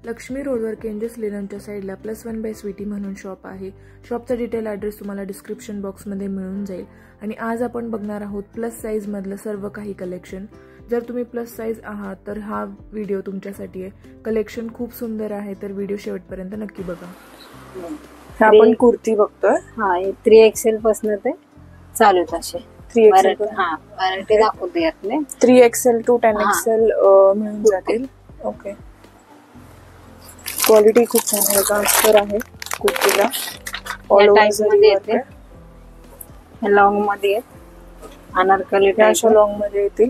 लक्ष्मी रोडवर केंजस लिननच्या साईडला +1 बाय स्वीटी म्हणून शॉप आहे। शॉपचा डिटेल ॲड्रेस तुम्हाला डिस्क्रिप्शन बॉक्समध्ये मिळून जाईल। आणि आज आपण बघणार आहोत प्लस साईज मधलं सर्व काही कलेक्शन। जर तुम्ही प्लस साईज आहात तर हा व्हिडिओ तुमच्यासाठी आहे। कलेक्शन खूप सुंदर आहे, तर व्हिडिओ शेवटपर्यंत नक्की बघा। आपण कुर्ती बघतोय। हा, 3XL पासून ते चालू आहेत असे 3XL व्हरायटी दाखवते यातले 3XL to 10XL मिळून जातील। ओके, क्वालिटी खूप छान आहे, ट्रान्सफर आहे कुर्तीला। ऑल ओव्हर मध्ये येते, लॉंग मध्ये आहेत, अनारकली अशा लॉंग मध्ये येतील।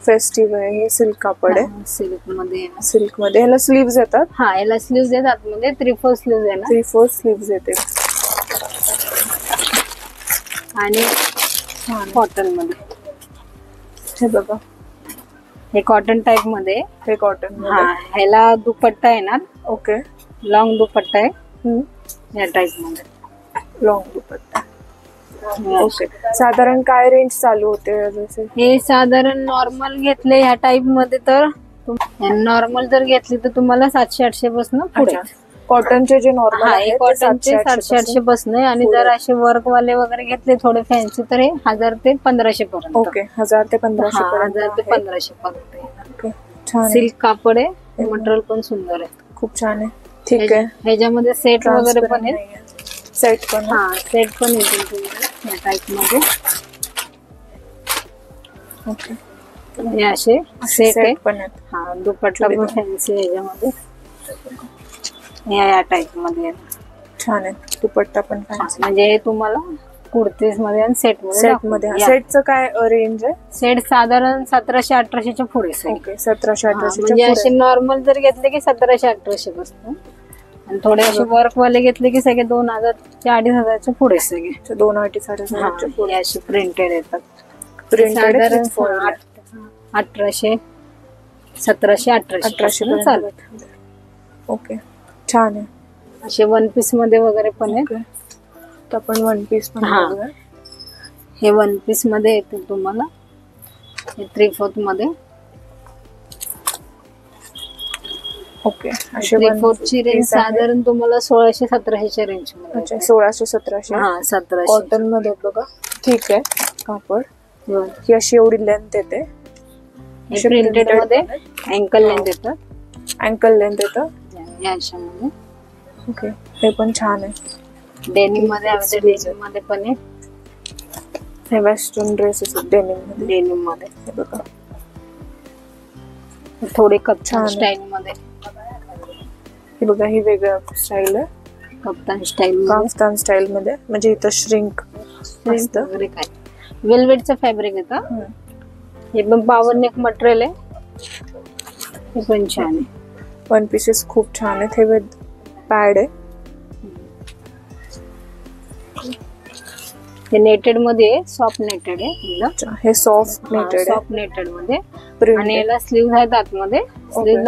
फेस्टिव्ह आहे, हे सिल्क कापड आहे, सिल्क मध्ये ह्याला स्लीव्हज येतात। हा, याला स्लीव्हज येतात, म्हणजे 3/4 स्लीव्हज आहे ना, 3/4 स्लीव्हज येते। आणि कॉटन मध्ये हे बघा, हे कॉटन टाइप मध्ये, हे कॉटन हा, ह्याला दुपट्टा येणार। ओके, लॉंग दुपट्टा आहे या टाइप मध्ये, लॉंग दुपट्टा। ओके, साधारण काय रेंज चालू होते जसे? हे साधारण नॉर्मल घेतले ह्या टाइप मध्ये तर नॉर्मल जर घेतली तर तुम्हाला 700-800 पासून पुढे। कॉटनचे जे नॉर्मल आहे कॉटनचे 700-800 पासून, आणि जर असे वर्क वाले वगैरे घेतले थोडे फॅन्सी तर हे 1000 ते 1500 पर्यंत। ओके, 1000 ते 1500 पर्यंत। 1000 ते 1500 पर्यंत। छान, सिल्क कापड आहे, मटेरियल पण सुंदर आहे, खूप छान आहे। ठीक आहे, ह्याच्यामध्ये सेट वगैरे पण आहे, सेट पण, हा सेट पण येतील तुम्हाला या टाइप मध्ये। ओके, हे असे सेट आहे पण आहेत। हा, दुपट्टा पण फॅन्सी ह्याच्यामध्ये या टाइप मध्ये छान आहे, दुपट्टा पण फॅन्सी। म्हणजे हे तुम्हाला कुर्तीज मध्ये आणि सेट मध्ये सेटचं काय रेंज आहे? सेट साधारण 1700-1800 च्या पुढे। ओके, 1700-1800 म्हणजे असे नॉर्मल जर घेतले की 1700-1800 पासून, आणि थोडे असे वर्क वाले घेतले की सगळे 2000 ते 2500 पुढे सगळे। 2-2.500 पुढे असे प्रिंटेड येतात। प्रिंटेड साधारण 1800, 1700-1800 चालतात। ओके, छान आहे। असे वन पीस मध्ये वगैरे पण आहे, तर आपण वन पीस पण बघूया। हे वन पीस मध्ये येतील तुम्हाला, हे 3/4 मध्ये। ओके, असे 3/4 ची रेंज साधारण तुम्हाला 1600-1700 रेंज मध्ये। अच्छा, 1600-1700। हा, 1700 कॉटन मध्ये बघा। ठीक आहे, कापड ही अशी एवढी लेंथ येते, प्रिंटेड मध्ये अँकल लेंथ येतं, अँकल लेंथ येतं या अशामध्ये। ओके, हे पण छान आहे, डेनिम मध्ये आहे, डेनिम मध्ये पण आहे, हे वेस्टर्न ड्रेसेस डेनिम मध्ये हे बघा, थोडे कप्तान स्टाईल मध्ये। हे बघा, ही वेगळं स्टाईल आहे, कप्तान स्टाईल, काफ्तान स्टाईल मध्ये। म्हणजे इथं श्रिंक वगैरे काय, वेलवेटचं फॅब्रिक येतं, हे पण पावर नेक मटेरियल आहे, हे पण छान आहे। वन पीसेस खूप छान आहेत, हे विथ पॅड आहे, हे नेटेड मध्ये, सॉफ्ट नेटेड आहे, हे सॉफ्ट नेटेड आहे, सॉफ्ट नेटेड मध्ये। आणि याला स्लीव्ह आहेत आतमध्ये, स्लीव्ह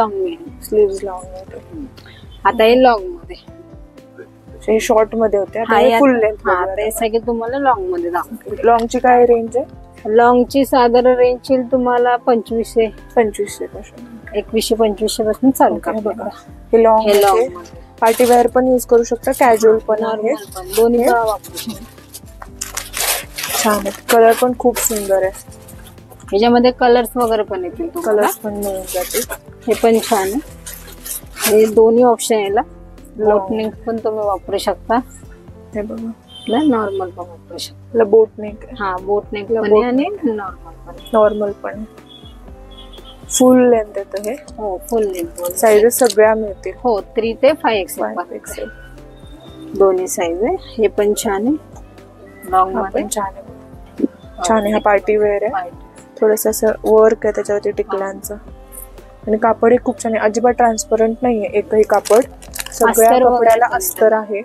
लॉंग। आता हे लॉंग मध्ये, हे शॉर्ट मध्ये होते, फुल लेंथ। ते सगळे तुम्हाला लॉंग मध्ये दाखवते। लॉंग ची काय रेंज आहे? लॉंग ची साधारण रेंज येईल तुम्हाला 2500 पासून, 2100-2500 पासून चालू बघा। हे लॉंग पार्टी वेअर पण यूज करू शकता, कॅज्युअल पण आहे, दोन्ही वापरू शकता। छान आहे, कलर पण खूप सुंदर आहे, ह्याच्यामध्ये कलर्स वगैरे पण येतील, कलर्स पण मिळून जातील। हे पण छान आहे, हे दोन्ही ऑप्शन याला, बोट नेक पण तुम्ही वापरू शकता, हे बघा, नॉर्मल पण वापरू शकता। बोट नेक, हा, बोट नेक पण आणि नॉर्मल पण। फुल लेंथ येतं हे, हो फुल लेंथ, साईजेस सगळ्या मिळतील, हो 3 ते 5XL दोन्ही साईज आहे। हे पण छान आहे, लॉंग मध्ये छान आहे, छान आहे। हा पार्टी वेअर आहे, थोडस असं वर्क आहे त्याच्यावरती टिकल्यांचं, आणि कापड हे खूप छान आहे, अजिबात ट्रान्सपरंट नाहीये एकही कापड, सगळ्या कपड्याला अस्तर आहे,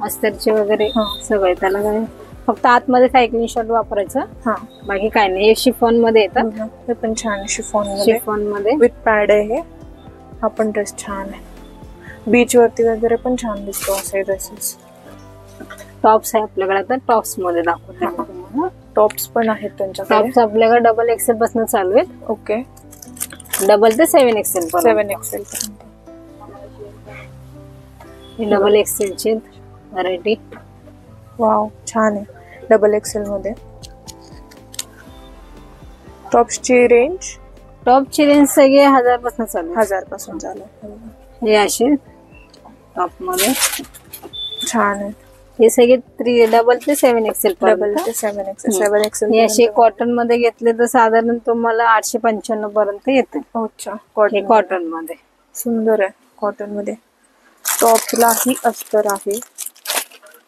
अस्तरचे वगैरे सगळे। त्याला काय फक्त आतमध्ये सायक्लिंग शर्ट वापरायचं, हा, बाकी काय नाही। हे शिफॉन मध्ये येतात, हे पण छान, शिफॉन मध्ये विथ पॅड आहे। हे हा पण ड्रेस छान आहे, बीच वरती वगैरे पण छान दिसतो असे ड्रेसेस। टॉप्स आहे आपल्याकडे, आता टॉप्स मध्ये दाखवते तुम्हाला। टॉप्स पण आहेत त्यांच्याकडे, टॉप्स आपल्याकडे XXL पासून चालू आहेत। ओके, डबल ते 7XL पर्यंत. 7XL पर्यंत. डबल एक्सेल ची व्हरायटी. वाव छान आहे. डबल एक्सेल मध्ये. टॉप्सची रेंज सगळे 1000 पासून चालू. 1000 पासून चालू. हे असे टॉप मध्ये छान आहे. हे सगळे डबल ते 7XL डबल ते 7XL. 7XL हे असे कॉटन मध्ये घेतले तर साधारण तुम्हाला 895 पर्यंत येते. अच्छा. हे कॉटन मध्ये सुंदर आहे. कॉटन मध्ये टॉपला ही अस्तर आहे.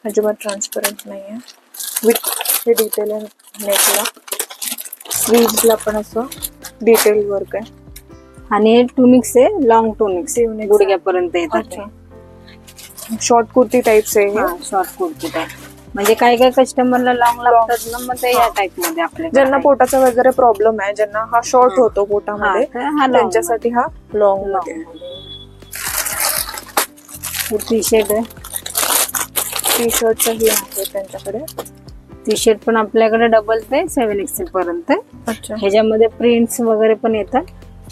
अजिबात ट्रान्सपरंट नाही आहे. विथ हे डिटेल आहे नेकला. स्लीव्हजला पण असं डिटेल वर्क आहे. आणि हे टुनिक्स आहे. लॉंग टुनिक्स गुडघ्यापर्यंत येतात. शॉर्ट कुर्ती टाइप्स आहे. शॉर्ट कुर्ती टाइप म्हणजे काय काय कस्टमरला लॉंग लागतात ना, मग ते या टाइप मध्ये आपल्या ज्यांना पोटाचा वगैरे प्रॉब्लेम आहे, ज्यांना हा शॉर्ट होतो पोटामध्ये, त्यांच्यासाठी हा लॉंग मध्ये. टी शर्ट आहे. टी शर्टही आहे त्यांच्याकडे. टी शर्ट पण आपल्याकडे डबल ते 7XL पर्यंत. अच्छा. ह्याच्यामध्ये प्रिंट्स वगैरे पण येतात.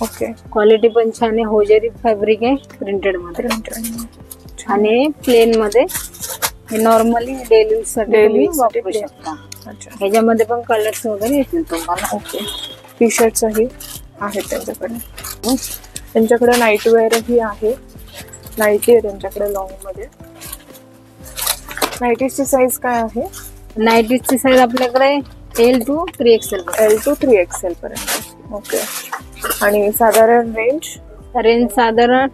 ओके. क्वालिटी पण छान आहे. होजेरी फॅब्रिक आहे प्रिंटेड मध्ये. आणि प्लेन मध्ये हे नॉर्मली डेली साठी वापरू शकता. ह्याच्यामध्ये पण कलर्स वगैरे येतील तुम्हाला. ओके. टी शर्टही आहेत त्यांच्याकडे. त्यांच्याकडे नाईट वेअरही आहे. नाईटी आहे त्यांच्याकडे लॉंग मध्ये. नाईटीची साईज काय आहे? नाईटीची साईज आपल्याकडे L to 3XL. L to 3XL पर्यंत. ओके. आणि साधारण रेंज साधारण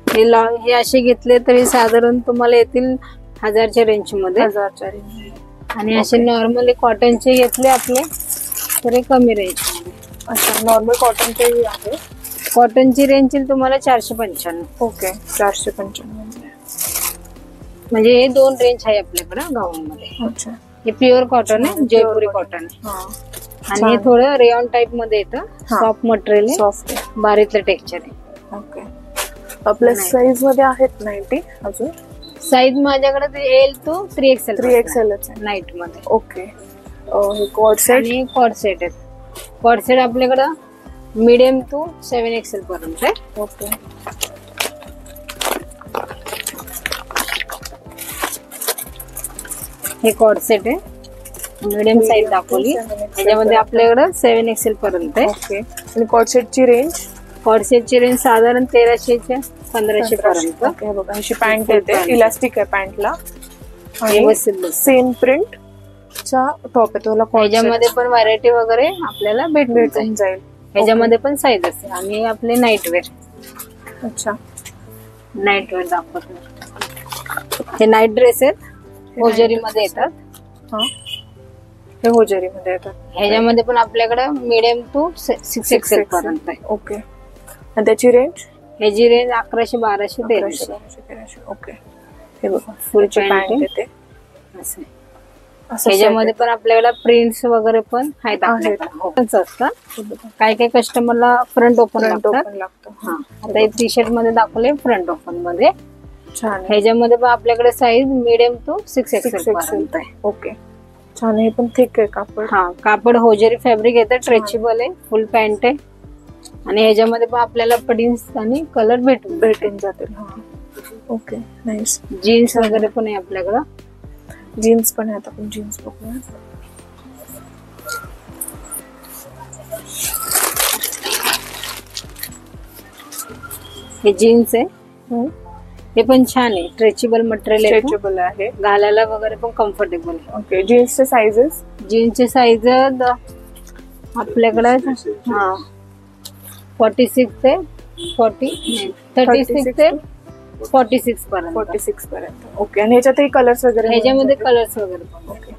हे असे घेतले तरी साधारण तुम्हाला येतील 1000च्या रेंज मध्ये. 1000च्या रेंज. आणि असे नॉर्मली कॉटनचे घेतले आपले तरी कमी रेंज. अच्छा. नॉर्मल कॉटनचेही आहे. कॉटनची रेंज येईल तुम्हाला 495. ओके. 495 म्हणजे हे 2 रेंज आहे आपल्याकडे गाऊन मध्ये. अच्छा. हे प्युअर कॉटन आहे. जयपुरी कॉटन आहे. आणि हे थोडं रेयॉन टाइप मध्ये येतं. सॉफ्ट मटेरियल आहे. सॉफ्ट बारीतलं टेक्स्चर आहे. ओके. प्लस साईज मध्ये आहेत नाईटी अजून? साईज माझ्याकडे L to 3XL. 3XL night मध्ये. ओके. हे कॉर्ड सेट आणि कॉर्ड सेट आहेत. कॉर्ड सेट आपल्याकडं मीडियम टू 7XL पर्यंत आहे. ओके. हे कॉर्ड सेट आहे. मीडियम साईज दाखवली. त्याच्यामध्ये आपल्याकडं 7XL पर्यंत आहे. ओके. आणि कॉर्ड सेटची रेंज साधारण 1300 ते 1500 पर्यंत. ओके. बघा अशी पॅन्ट येते. इलास्टिक आहे पॅन्टला. सेम प्रिंट चा टॉप आहे. तो ह्याच्यामध्ये पण व्हरायटी वगैरे आपल्याला भेटून जाईल. ह्याच्यामध्ये पण साईज असते. आणि आपले नाईट वेअर. अच्छा. नाईट वेअर दाखवतो. हे नाईट ड्रेस आहेत. होजरी मध्ये येतात. हे होजरी मध्ये येतात. ह्याच्यामध्ये पण आपल्याकडे मीडियम टू 6XL पर्यंत आहे. ओके. आणि त्याची रेंज? ह्याची रेंज 1100, 1200, 1300. ओके. हे बघा फुल पॅन्ट येते. ह्याच्यामध्ये पण आपल्याला प्रिंट्स वगैरे पण आहेत. असतात. काय काय कस्टमरला फ्रंट ओपन लागतं. आता हे टी शर्ट मध्ये दाखवले फ्रंट ओपन मध्ये. छान. ह्याच्यामध्ये पण आपल्याकडे साईज मीडियम टू 6XL पर्यंत आहे. ओके. छान. हे पण थिक आहे कापड. कापड होजेरी फॅब्रिक येतं. स्ट्रेचेबल आहे. फुल पॅन्ट आहे. आणि ह्याच्यामध्ये पण आपल्याला पडिन्स आणि कलर भेटून जातील. ओके. नाईस. जीन्स वगैरे पण आहे आपल्याकडं. जीन्स पण आहेत. आपण जीन्स बघूया. हे जीन्स आहे. हे पण छान आहे. स्ट्रेचेबल मटेरियल स्ट्रेचेबल आहे. घालायला वगैरे पण कम्फर्टेबल आहे. ओके. जीन्सचे साईजेस? जीन्सचे साईज आपल्याकडे 46 ते 36 ते 46 पर्यंत. ओके. आणि ह्याच्यातही कलर्स वगैरे? ह्याच्यामध्ये कलर्स वगैरे पण. ओके.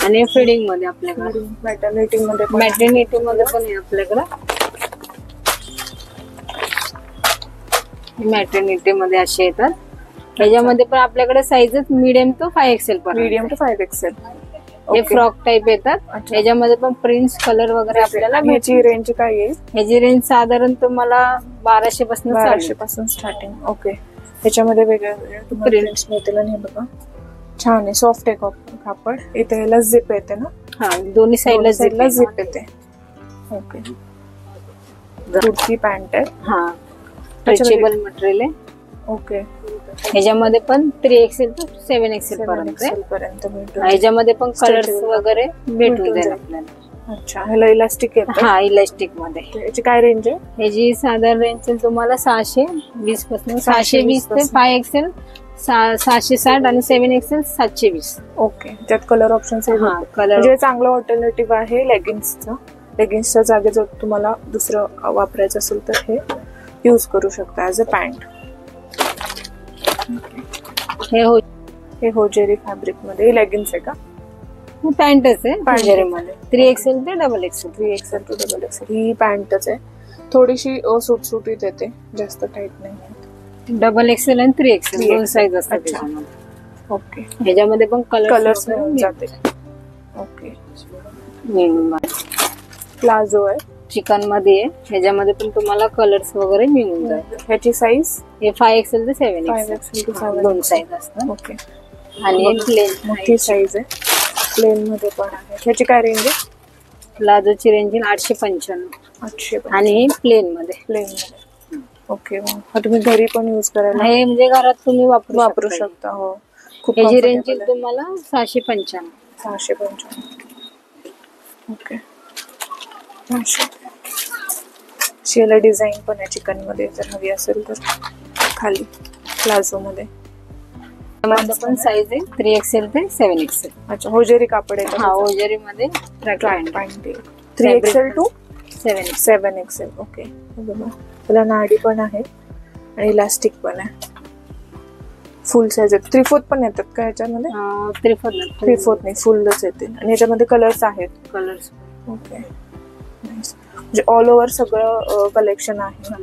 आणि फिडिंग मध्ये आपल्याकडे मॅटर्निटी मध्ये पण आहे आपल्याकडे. मॅटर्निटी मध्ये असे येतात. ह्याच्यामध्ये पण आपल्याकडे साईजेस मीडियम टू 5XL पर्यंत. Medium to 5XL. हे फ्रॉक टाइप येतात. ह्याच्यामध्ये पण प्रिंट्स कलर वगैरे आपल्याला. ह्याची रेंज काय येईल? ह्याची रेंज साधारण तुम्हाला 1200 पासून स्टार्टिंग. ओके. ह्याच्यामध्ये वेगळे प्रिंट्स मिळतील. आणि हे बघा छान आहे. सॉफ्ट आहे कापड. इथे ह्याला झिप येते ना? दोन्ही साईडला झिप येते. ओके. कुर्ती पॅन्ट आहे. हा स्ट्रेचेबल मटेरियल आहे. ओके. ह्याच्यामध्ये पण 3XL to 7XL पर्यंत ह्याच्यामध्ये पण कलर्स वगैरे भेटून जाईल आपल्याला. अच्छा, ह्याला इलास्टिक आहे. हा इलास्टिक मध्ये. याची काय रेंज आहे? ह्याची साधारण रेंज तुम्हाला 620 पासून 620 ते 5XL 660 आणि 7XL 720. ओके. त्यात कलर ऑप्शन कलर म्हणजे चांगलं ऑल्टरनेटिव्ह आहे लेगिन्सचं. लेगिन्सच्या जागी जर तुम्हाला दुसरं वापरायचं असेल तर हे यूज करू शकता ऍज अ पॅन्ट. हे होजेरी फॅब्रिक मध्ये लेगिन्स आहे का? पॅन्टच आहे होजेरी मध्ये. 3XL ते XXL. 3XL to XXL ही पॅन्टच आहे. थोडीशी सुटसुटीत येते, जास्त टाईट नाही. XXL आणि 3XL दोन साईज असतात त्याच्यामध्ये. ओके. ह्याच्यामध्ये पण कलर्स जाते. ओके. प्लाझो आहे, चिकन मध्ये आहे. ह्याच्यामध्ये पण तुम्हाला कलर्स वगैरे मिळून जाईल. ह्याची साईज हे 5XL ते 7XL दोन साईज असतात. ओके. आणि प्लेन मोठी साईज आहे, प्लेन मध्ये पण आहे. ह्याची काय रेंज आहे? प्लाझोची रेंज 895. 800 आणि प्लेन मध्ये. प्लेन मध्ये. ओके. हा तुम्ही घरी पण यूज करायला हे म्हणजे घरात तुम्ही वापरू शकता. हो. खूप ह्याची रेंज तुम्हाला 695. 695. ओके. याला डिझाईन पण आहे चिकन मध्ये, जर हवी असेल तर खाली प्लाझो मध्ये. पण साईज आहे 3XL ते 7XL. अच्छा, होजेरी कापड आहे. हा होजेरी मध्ये pant 3XL to 7XL. Okay. त्याला नाडी पण आहे आणि इलास्टिक पण आहे. फुल साईज आहे. 3/4 पण येतात का ह्याच्यामध्ये? 3/4 नाही, फुलच येते. आणि ह्याच्यामध्ये कलर्स आहेत. कलर्स. ओके. म्हणजे ऑल ओव्हर सगळं कलेक्शन आहे.